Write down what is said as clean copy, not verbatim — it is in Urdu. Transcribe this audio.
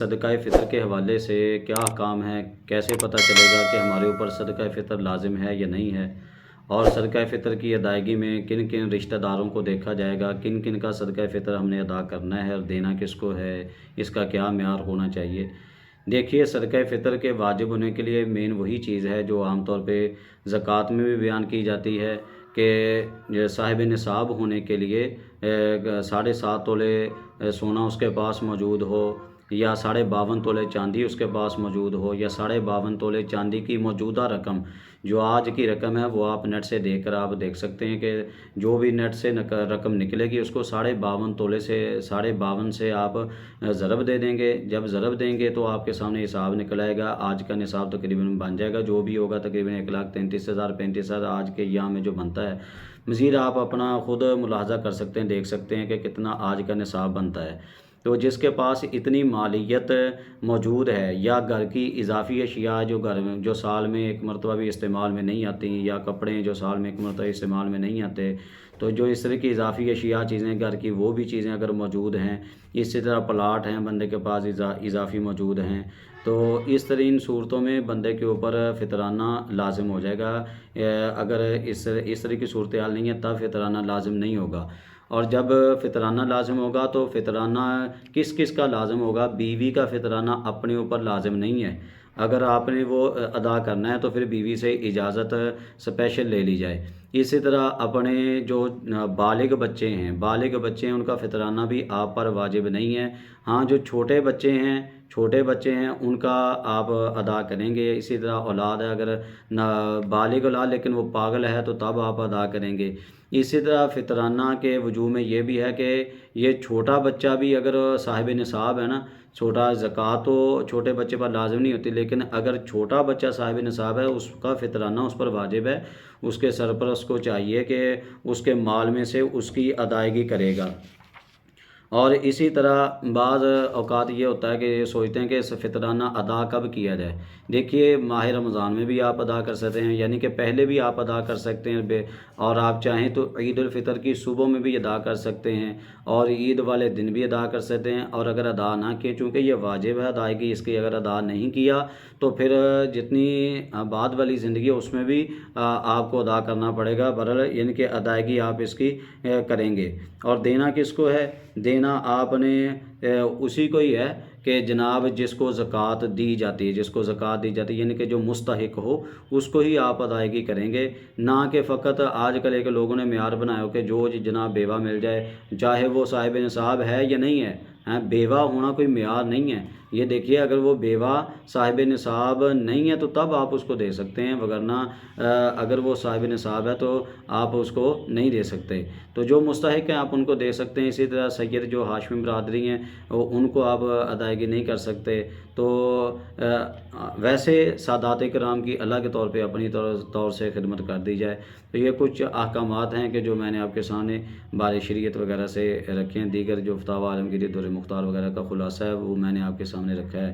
صدقہ فطر کے حوالے سے کیا احکام ہیں؟ کیسے پتہ چلے گا کہ ہمارے اوپر صدقہ فطر لازم ہے یا نہیں ہے؟ اور صدقہ فطر کی ادائیگی میں کن کن رشتہ داروں کو دیکھا جائے گا، کن کن کا صدقہ فطر ہم نے ادا کرنا ہے اور دینا کس کو ہے، اس کا کیا معیار ہونا چاہیے؟ دیکھیے، صدقہ فطر کے واجب ہونے کے لیے مین وہی چیز ہے جو عام طور پہ زکوٰۃ میں بھی بیان کی جاتی ہے کہ صاحب نصاب ہونے کے لیے 7.5 تولے سونا اس کے پاس موجود ہو، یا 52.5 تولے چاندی اس کے پاس موجود ہو، یا 52.5 تولے چاندی کی موجودہ رقم جو آج کی رقم ہے وہ آپ نیٹ سے دیکھ کر آپ دیکھ سکتے ہیں کہ جو بھی نیٹ سے رقم نکلے گی اس کو 52.5 تولے سے 52.5 سے آپ ضرب دے دیں گے۔ جب ضرب دیں گے تو آپ کے سامنے حساب نکل آئے گا، آج کا نصاب تقریباً بن جائے گا، جو بھی ہوگا تقریباً 1,33,000 35,000 آج کے ایام میں جو بنتا ہے۔ مزید آپ اپنا خود ملاحظہ کر سکتے ہیں، دیکھ سکتے ہیں کہ کتنا آج کا نصاب بنتا ہے۔ تو جس کے پاس اتنی مالیت موجود ہے، یا گھر کی اضافی اشیاء جو سال میں ایک مرتبہ بھی استعمال میں نہیں آتی، یا کپڑے جو سال میں ایک مرتبہ استعمال میں نہیں آتے، تو جو اس طرح کی اضافی اشیاء چیزیں گھر کی، وہ بھی چیزیں اگر موجود ہیں، اسی طرح پلاٹ ہیں بندے کے پاس اضافی موجود ہیں، تو اس طرح ان صورتوں میں بندے کے اوپر فطرانہ لازم ہو جائے گا۔ اگر اس طرح کی صورتحال نہیں ہے تب فطرانہ لازم نہیں ہوگا۔ اور جب فطرانہ لازم ہوگا تو فطرانہ کس کس کا لازم ہوگا؟ بیوی کا فطرانہ اپنے اوپر لازم نہیں ہے۔ اگر آپ نے وہ ادا کرنا ہے تو پھر بیوی سے اجازت اسپیشل لے لی جائے۔ اسی طرح اپنے جو بالغ بچے ہیں ان کا فطرانہ بھی آپ پر واجب نہیں ہے۔ ہاں، جو چھوٹے بچے ہیں ان کا آپ ادا کریں گے۔ اسی طرح اولاد ہے، اگر بالغ اولاد لیکن وہ پاگل ہے تو تب آپ ادا کریں گے۔ اسی طرح فطرانہ کے وجوہ میں یہ بھی ہے کہ یہ چھوٹا بچہ بھی اگر صاحب نصاب ہے نا، زکوٰۃ تو چھوٹے بچے پر لازم نہیں ہوتی، لیکن اگر چھوٹا بچہ صاحب نصاب ہے اس کا فطرانہ اس پر واجب ہے، اس کے سرپرست کو چاہیے کہ اس کے مال میں سے اس کی ادائیگی کرے گا۔ اور اسی طرح بعض اوقات یہ ہوتا ہے کہ یہ سوچتے ہیں کہ فطرانہ ادا کب کیا جائے۔ دیکھیے، ماہ رمضان میں بھی آپ ادا کر سکتے ہیں، یعنی کہ پہلے بھی آپ ادا کر سکتے ہیں، اور آپ چاہیں تو عید الفطر کی صبح میں بھی ادا کر سکتے ہیں، اور عید والے دن بھی ادا کر سکتے ہیں۔ اور اگر ادا نہ کیے، چونکہ یہ واجب ہے ادائیگی اس کی، اگر ادا نہیں کیا تو پھر جتنی بعد والی زندگی ہے اس میں بھی آپ کو ادا کرنا پڑے گا، برحال یعنی کہ ادائیگی آپ اس کی کریں گے۔ اور دینا کس کو ہے؟ دینا آپ نے اسی کو ہی ہے کہ جناب جس کو زکوٰۃ دی جاتی ہے، یعنی کہ جو مستحق ہو اس کو ہی آپ ادائیگی کریں گے، نہ کہ فقط آج کل ایک لوگوں نے معیار بنایا ہو کہ جو جناب بیوہ مل جائے، چاہے وہ صاحب نصاب ہے یا نہیں ہے۔ بیوہ ہونا کوئی معیار نہیں ہے۔ یہ دیکھیے، اگر وہ بیوہ صاحب نصاب نہیں ہے تو تب آپ اس کو دے سکتے ہیں، وگرنہ اگر وہ صاحب نصاب ہے تو آپ اس کو نہیں دے سکتے۔ تو جو مستحق ہیں آپ ان کو دے سکتے ہیں۔ اسی طرح سید جو ہاشمی برادری ہیں ان کو آپ ادائیگی نہیں کر سکتے۔ تو ویسے سادات کرام کی اللہ کے طور پہ اپنی طور سے خدمت کر دی جائے۔ تو یہ کچھ احکامات ہیں کہ جو میں نے آپ کے سامنے بار شریعت وغیرہ سے رکھے ہیں۔ دیگر جو فتاوی عالمگیری دور مختار وغیرہ کا خلاصہ ہے وہ میں نے آپ کے سامنے رکھا ہے۔